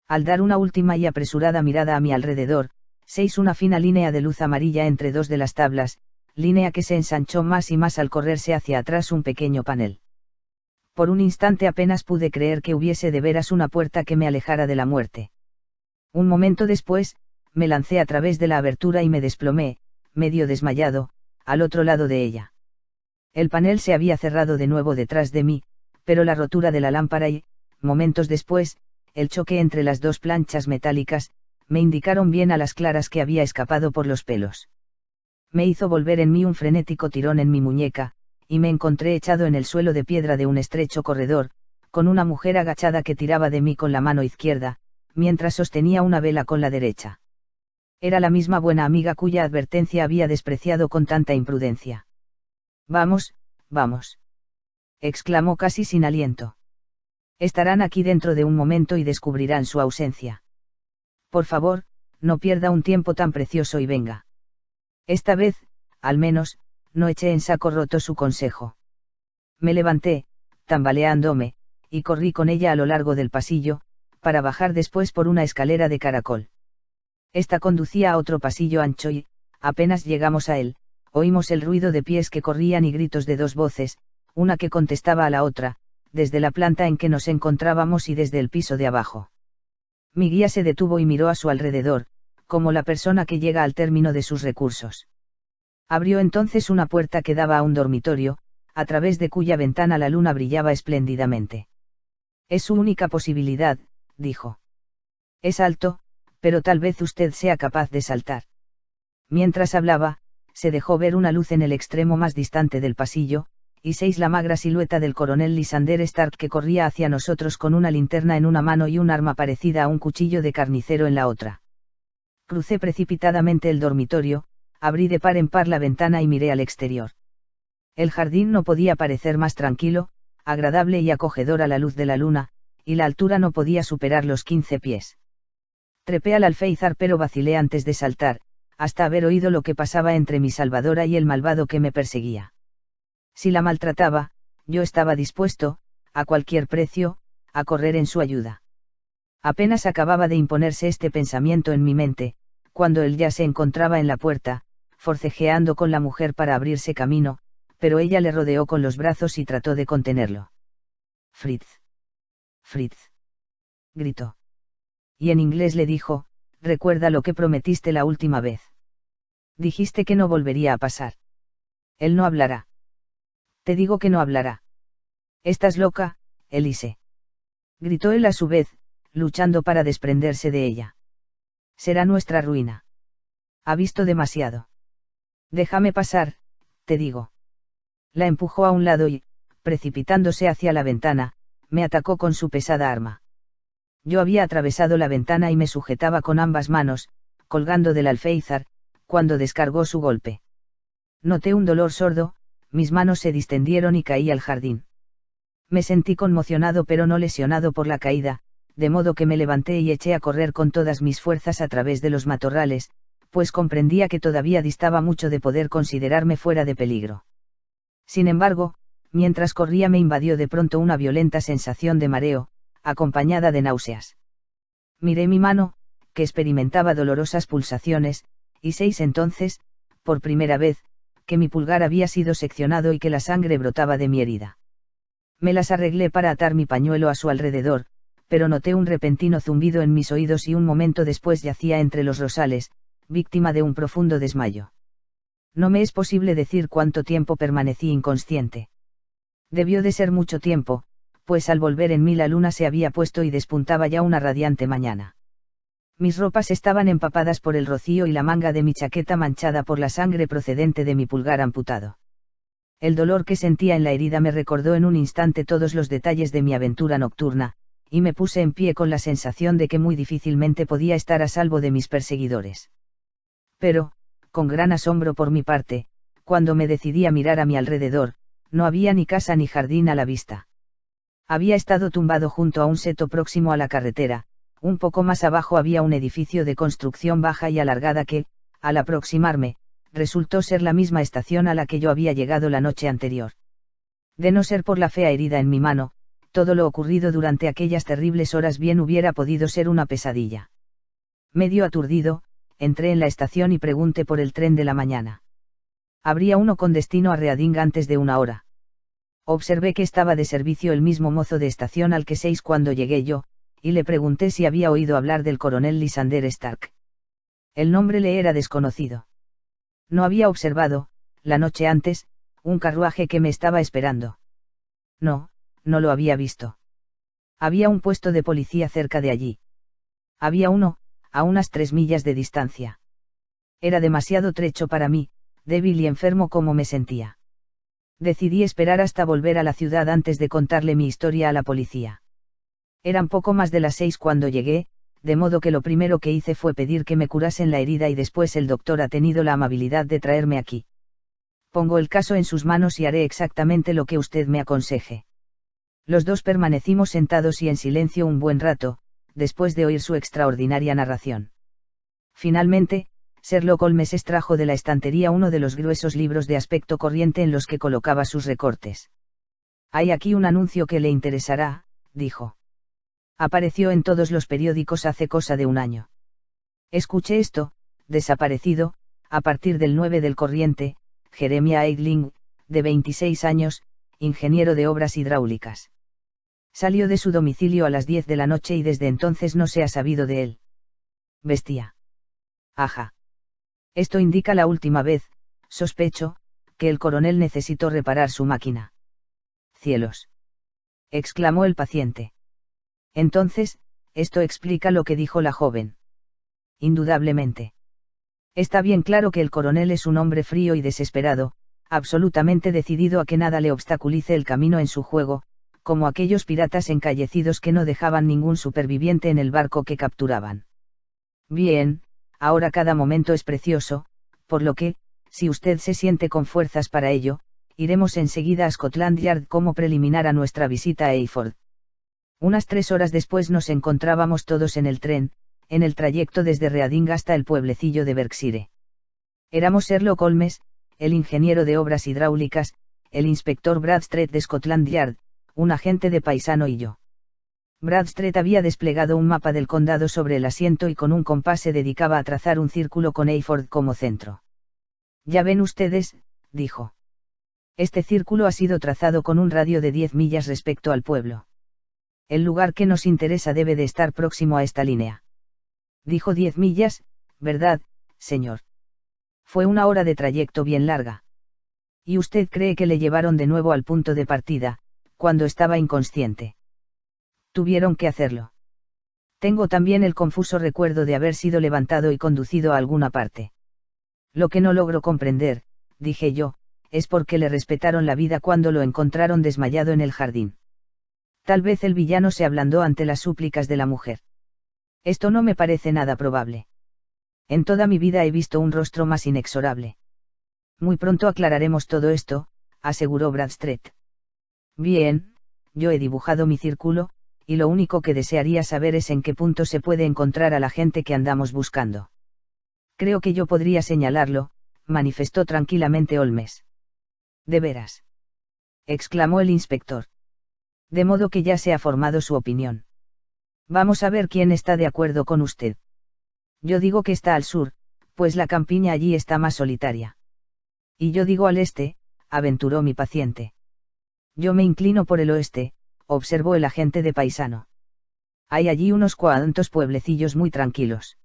Al dar una última y apresurada mirada a mi alrededor, seis una fina línea de luz amarilla entre dos de las tablas, línea que se ensanchó más y más al correrse hacia atrás un pequeño panel. Por un instante apenas pude creer que hubiese de veras una puerta que me alejara de la muerte. Un momento después, me lancé a través de la abertura y me desplomé, medio desmayado, al otro lado de ella. El panel se había cerrado de nuevo detrás de mí, pero la rotura de la lámpara y, momentos después, el choque entre las dos planchas metálicas, me indicaron bien a las claras que había escapado por los pelos. Me hizo volver en mí un frenético tirón en mi muñeca, y me encontré echado en el suelo de piedra de un estrecho corredor, con una mujer agachada que tiraba de mí con la mano izquierda, mientras sostenía una vela con la derecha. Era la misma buena amiga cuya advertencia había despreciado con tanta imprudencia. Vamos, vamos. Exclamó casi sin aliento. Estarán aquí dentro de un momento y descubrirán su ausencia. Por favor, no pierda un tiempo tan precioso y venga. Esta vez, al menos, no eché en saco roto su consejo. Me levanté, tambaleándome, y corrí con ella a lo largo del pasillo, para bajar después por una escalera de caracol. Esta conducía a otro pasillo ancho y, apenas llegamos a él, oímos el ruido de pies que corrían y gritos de dos voces, una que contestaba a la otra, desde la planta en que nos encontrábamos y desde el piso de abajo. Mi guía se detuvo y miró a su alrededor, como la persona que llega al término de sus recursos. Abrió entonces una puerta que daba a un dormitorio, a través de cuya ventana la luna brillaba espléndidamente. Es su única posibilidad, dijo. Es alto, pero tal vez usted sea capaz de saltar. Mientras hablaba, se dejó ver una luz en el extremo más distante del pasillo, y la magra silueta del coronel Lysander Stark que corría hacia nosotros con una linterna en una mano y un arma parecida a un cuchillo de carnicero en la otra. Crucé precipitadamente el dormitorio, abrí de par en par la ventana y miré al exterior. El jardín no podía parecer más tranquilo, agradable y acogedor a la luz de la luna, y la altura no podía superar los 15 pies. Trepé al alféizar pero vacilé antes de saltar, hasta haber oído lo que pasaba entre mi salvadora y el malvado que me perseguía. Si la maltrataba, yo estaba dispuesto, a cualquier precio, a correr en su ayuda. Apenas acababa de imponerse este pensamiento en mi mente, cuando él ya se encontraba en la puerta, forcejeando con la mujer para abrirse camino, pero ella le rodeó con los brazos y trató de contenerlo. Fritz. Fritz. Gritó. Y en inglés le dijo, recuerda lo que prometiste la última vez. Dijiste que no volvería a pasar. Él no hablará. Te digo que no hablará. Estás loca, Elise. Gritó él a su vez, luchando para desprenderse de ella. Será nuestra ruina. Ha visto demasiado. Déjame pasar, te digo. La empujó a un lado y, precipitándose hacia la ventana, me atacó con su pesada arma. Yo había atravesado la ventana y me sujetaba con ambas manos, colgando del alféizar, cuando descargó su golpe. Noté un dolor sordo, mis manos se distendieron y caí al jardín. Me sentí conmocionado pero no lesionado por la caída, de modo que me levanté y eché a correr con todas mis fuerzas a través de los matorrales, pues comprendía que todavía distaba mucho de poder considerarme fuera de peligro. Sin embargo, mientras corría me invadió de pronto una violenta sensación de mareo, acompañada de náuseas. Miré mi mano, que experimentaba dolorosas pulsaciones, y entonces, por primera vez, que mi pulgar había sido seccionado y que la sangre brotaba de mi herida. Me las arreglé para atar mi pañuelo a su alrededor, pero noté un repentino zumbido en mis oídos y un momento después yacía entre los rosales, víctima de un profundo desmayo. No me es posible decir cuánto tiempo permanecí inconsciente. Debió de ser mucho tiempo, pues al volver en mí la luna se había puesto y despuntaba ya una radiante mañana. Mis ropas estaban empapadas por el rocío y la manga de mi chaqueta manchada por la sangre procedente de mi pulgar amputado. El dolor que sentía en la herida me recordó en un instante todos los detalles de mi aventura nocturna, y me puse en pie con la sensación de que muy difícilmente podía estar a salvo de mis perseguidores. Pero, con gran asombro por mi parte, cuando me decidí a mirar a mi alrededor, no había ni casa ni jardín a la vista. Había estado tumbado junto a un seto próximo a la carretera. Un poco más abajo había un edificio de construcción baja y alargada que, al aproximarme, resultó ser la misma estación a la que yo había llegado la noche anterior. De no ser por la fea herida en mi mano, todo lo ocurrido durante aquellas terribles horas bien hubiera podido ser una pesadilla. Medio aturdido, entré en la estación y pregunté por el tren de la mañana. Habría uno con destino a Reading antes de una hora. Observé que estaba de servicio el mismo mozo de estación al que 6 cuando llegué yo, y le pregunté si había oído hablar del coronel Lysander Stark. El nombre le era desconocido. No había observado, la noche antes, un carruaje que me estaba esperando. No, no lo había visto. Había un puesto de policía cerca de allí. Había uno, a unas 3 millas de distancia. Era demasiado trecho para mí, débil y enfermo como me sentía. Decidí esperar hasta volver a la ciudad antes de contarle mi historia a la policía. Eran poco más de las 6 cuando llegué, de modo que lo primero que hice fue pedir que me curasen la herida y después el doctor ha tenido la amabilidad de traerme aquí. Pongo el caso en sus manos y haré exactamente lo que usted me aconseje. Los dos permanecimos sentados y en silencio un buen rato, después de oír su extraordinaria narración. Finalmente, Sherlock Holmes extrajo de la estantería uno de los gruesos libros de aspecto corriente en los que colocaba sus recortes. Hay aquí un anuncio que le interesará, dijo. Apareció en todos los periódicos hace cosa de un año. Escuché esto, desaparecido, a partir del 9 del corriente, Jeremiah Aidling, de 26 años, ingeniero de obras hidráulicas. Salió de su domicilio a las 10 de la noche y desde entonces no se ha sabido de él. Vestía. Ajá. Esto indica la última vez, sospecho, que el coronel necesitó reparar su máquina. Cielos. Exclamó el paciente. Entonces, esto explica lo que dijo la joven. Indudablemente. Está bien claro que el coronel es un hombre frío y desesperado, absolutamente decidido a que nada le obstaculice el camino en su juego, como aquellos piratas encallecidos que no dejaban ningún superviviente en el barco que capturaban. Bien, ahora cada momento es precioso, por lo que, si usted se siente con fuerzas para ello, iremos enseguida a Scotland Yard como preliminar a nuestra visita a Eyford. Unas 3 horas después nos encontrábamos todos en el tren, en el trayecto desde Reading hasta el pueblecillo de Berkshire. Éramos Sherlock Holmes, el ingeniero de obras hidráulicas, el inspector Bradstreet de Scotland Yard, un agente de paisano y yo. Bradstreet había desplegado un mapa del condado sobre el asiento y con un compás se dedicaba a trazar un círculo con Eyford como centro. Ya ven ustedes, dijo. Este círculo ha sido trazado con un radio de 10 millas respecto al pueblo. El lugar que nos interesa debe de estar próximo a esta línea. Dijo 10 millas, ¿verdad, señor? Fue una hora de trayecto bien larga. ¿Y usted cree que le llevaron de nuevo al punto de partida, cuando estaba inconsciente? Tuvieron que hacerlo. Tengo también el confuso recuerdo de haber sido levantado y conducido a alguna parte. Lo que no logro comprender, dije yo, es por qué le respetaron la vida cuando lo encontraron desmayado en el jardín. Tal vez el villano se ablandó ante las súplicas de la mujer. Esto no me parece nada probable. En toda mi vida he visto un rostro más inexorable. Muy pronto aclararemos todo esto, aseguró Bradstreet. Bien, yo he dibujado mi círculo, y lo único que desearía saber es en qué punto se puede encontrar a la gente que andamos buscando. Creo que yo podría señalarlo, manifestó tranquilamente Holmes. ¿De veras?, exclamó el inspector. De modo que ya se ha formado su opinión. Vamos a ver quién está de acuerdo con usted. Yo digo que está al sur, pues la campiña allí está más solitaria. Y yo digo al este, aventuró mi paciente. Yo me inclino por el oeste, observó el agente de paisano. Hay allí unos cuantos pueblecillos muy tranquilos.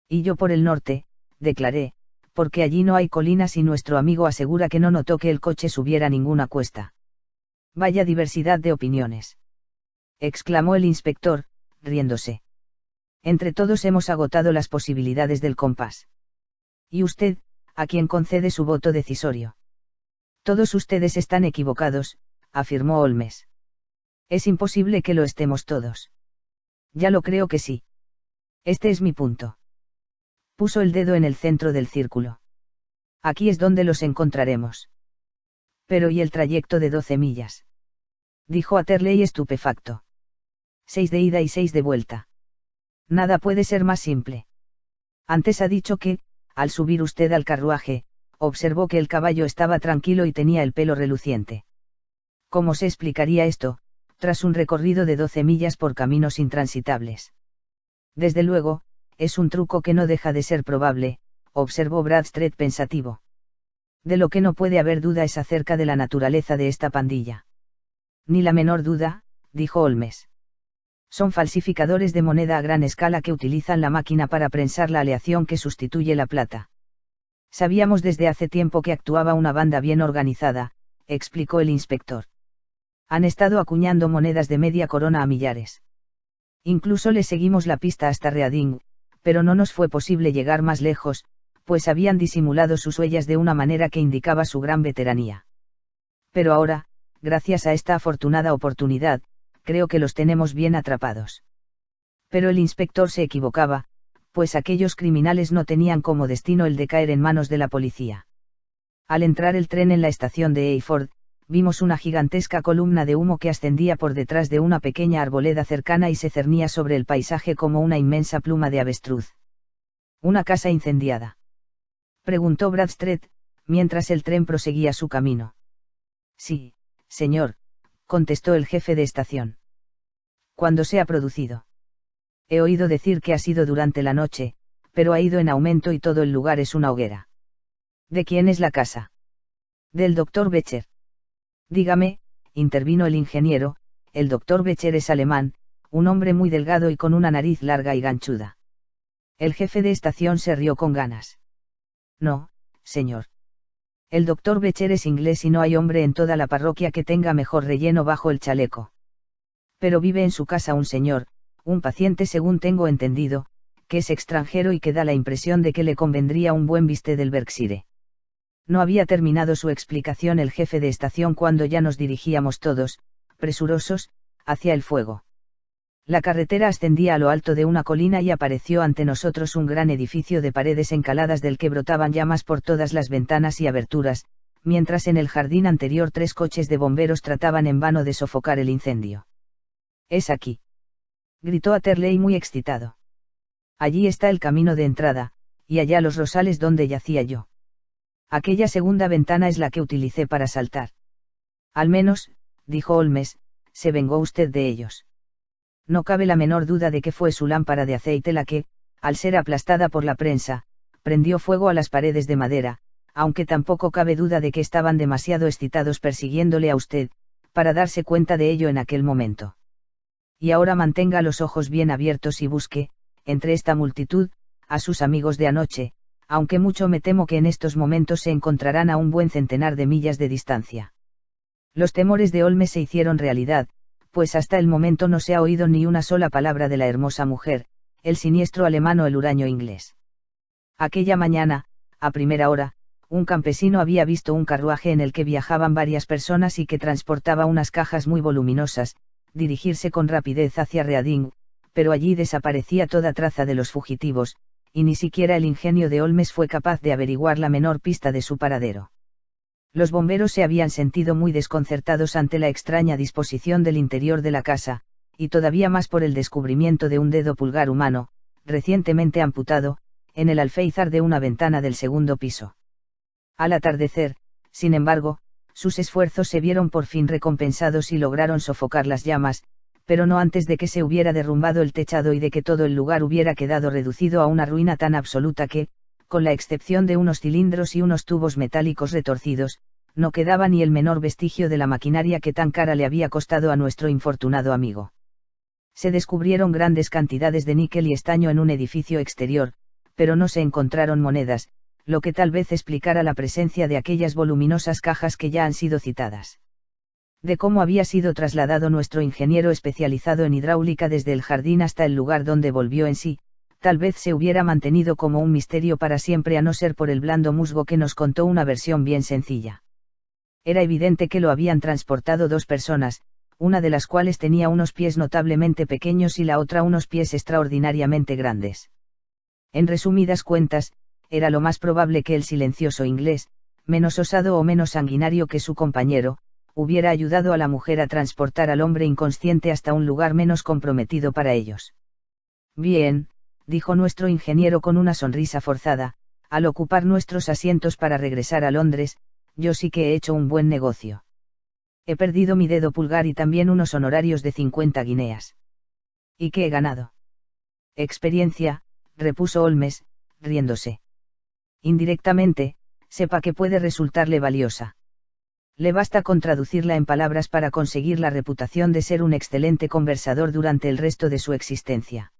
Y yo por el norte, declaré, porque allí no hay colinas y nuestro amigo asegura que no notó que el coche subiera ninguna cuesta. Vaya diversidad de opiniones, exclamó el inspector, riéndose. Entre todos hemos agotado las posibilidades del compás. ¿Y usted, a quién concede su voto decisorio? Todos ustedes están equivocados, afirmó Holmes. Es imposible que lo estemos todos. Ya lo creo que sí. Este es mi punto. Puso el dedo en el centro del círculo. Aquí es donde los encontraremos. Pero ¿y el trayecto de 12 millas? Dijo Atterley estupefacto. 6 de ida y 6 de vuelta. Nada puede ser más simple. Antes ha dicho que, al subir usted al carruaje, observó que el caballo estaba tranquilo y tenía el pelo reluciente. ¿Cómo se explicaría esto, tras un recorrido de 12 millas por caminos intransitables? Desde luego, es un truco que no deja de ser probable, observó Bradstreet pensativo. De lo que no puede haber duda es acerca de la naturaleza de esta pandilla. Ni la menor duda, dijo Holmes. Son falsificadores de moneda a gran escala que utilizan la máquina para prensar la aleación que sustituye la plata. Sabíamos desde hace tiempo que actuaba una banda bien organizada, explicó el inspector. Han estado acuñando monedas de media corona a millares. Incluso le seguimos la pista hasta Reading, pero no nos fue posible llegar más lejos, pues habían disimulado sus huellas de una manera que indicaba su gran veteranía. Pero ahora, gracias a esta afortunada oportunidad, creo que los tenemos bien atrapados. Pero el inspector se equivocaba, pues aquellos criminales no tenían como destino el de caer en manos de la policía. Al entrar el tren en la estación de Eyford, vimos una gigantesca columna de humo que ascendía por detrás de una pequeña arboleda cercana y se cernía sobre el paisaje como una inmensa pluma de avestruz. ¿Una casa incendiada?, preguntó Bradstreet, mientras el tren proseguía su camino. Sí, señor, contestó el jefe de estación. ¿Cuándo se ha producido? He oído decir que ha sido durante la noche, pero ha ido en aumento y todo el lugar es una hoguera. ¿De quién es la casa? Del doctor Becher. Dígame, intervino el ingeniero, el doctor Becher es alemán, un hombre muy delgado y con una nariz larga y ganchuda. El jefe de estación se rió con ganas. No, señor. El doctor Becher es inglés y no hay hombre en toda la parroquia que tenga mejor relleno bajo el chaleco. Pero vive en su casa un señor, un paciente según tengo entendido, que es extranjero y que da la impresión de que le convendría un buen bistec del Berkshire. No había terminado su explicación el jefe de estación cuando ya nos dirigíamos todos, presurosos, hacia el fuego. La carretera ascendía a lo alto de una colina y apareció ante nosotros un gran edificio de paredes encaladas del que brotaban llamas por todas las ventanas y aberturas, mientras en el jardín anterior 3 coches de bomberos trataban en vano de sofocar el incendio. «Es aquí», gritó Atterley muy excitado. «Allí está el camino de entrada, y allá los rosales donde yacía yo. Aquella segunda ventana es la que utilicé para saltar». «Al menos», dijo Holmes, «se vengó usted de ellos». No cabe la menor duda de que fue su lámpara de aceite la que, al ser aplastada por la prensa, prendió fuego a las paredes de madera, aunque tampoco cabe duda de que estaban demasiado excitados persiguiéndole a usted, para darse cuenta de ello en aquel momento. Y ahora mantenga los ojos bien abiertos y busque, entre esta multitud, a sus amigos de anoche, aunque mucho me temo que en estos momentos se encontrarán a un buen centenar de millas de distancia. Los temores de Holmes se hicieron realidad, pues hasta el momento no se ha oído ni una sola palabra de la hermosa mujer, el siniestro alemán o el huraño inglés. Aquella mañana, a primera hora, un campesino había visto un carruaje en el que viajaban varias personas y que transportaba unas cajas muy voluminosas, dirigirse con rapidez hacia Reading, pero allí desaparecía toda traza de los fugitivos, y ni siquiera el ingenio de Holmes fue capaz de averiguar la menor pista de su paradero. Los bomberos se habían sentido muy desconcertados ante la extraña disposición del interior de la casa, y todavía más por el descubrimiento de un dedo pulgar humano, recientemente amputado, en el alféizar de una ventana del segundo piso. Al atardecer, sin embargo, sus esfuerzos se vieron por fin recompensados y lograron sofocar las llamas, pero no antes de que se hubiera derrumbado el techado y de que todo el lugar hubiera quedado reducido a una ruina tan absoluta que, con la excepción de unos cilindros y unos tubos metálicos retorcidos, no quedaba ni el menor vestigio de la maquinaria que tan cara le había costado a nuestro infortunado amigo. Se descubrieron grandes cantidades de níquel y estaño en un edificio exterior, pero no se encontraron monedas, lo que tal vez explicara la presencia de aquellas voluminosas cajas que ya han sido citadas. De cómo había sido trasladado nuestro ingeniero especializado en hidráulica desde el jardín hasta el lugar donde volvió en sí, tal vez se hubiera mantenido como un misterio para siempre a no ser por el blando musgo que nos contó una versión bien sencilla. Era evidente que lo habían transportado 2 personas, una de las cuales tenía unos pies notablemente pequeños y la otra unos pies extraordinariamente grandes. En resumidas cuentas, era lo más probable que el silencioso inglés, menos osado o menos sanguinario que su compañero, hubiera ayudado a la mujer a transportar al hombre inconsciente hasta un lugar menos comprometido para ellos. Bien, dijo nuestro ingeniero con una sonrisa forzada, al ocupar nuestros asientos para regresar a Londres, yo sí que he hecho un buen negocio. He perdido mi dedo pulgar y también unos honorarios de 50 guineas. ¿Y qué he ganado? Experiencia, repuso Holmes, riéndose. Indirectamente, sepa que puede resultarle valiosa. Le basta con traducirla en palabras para conseguir la reputación de ser un excelente conversador durante el resto de su existencia.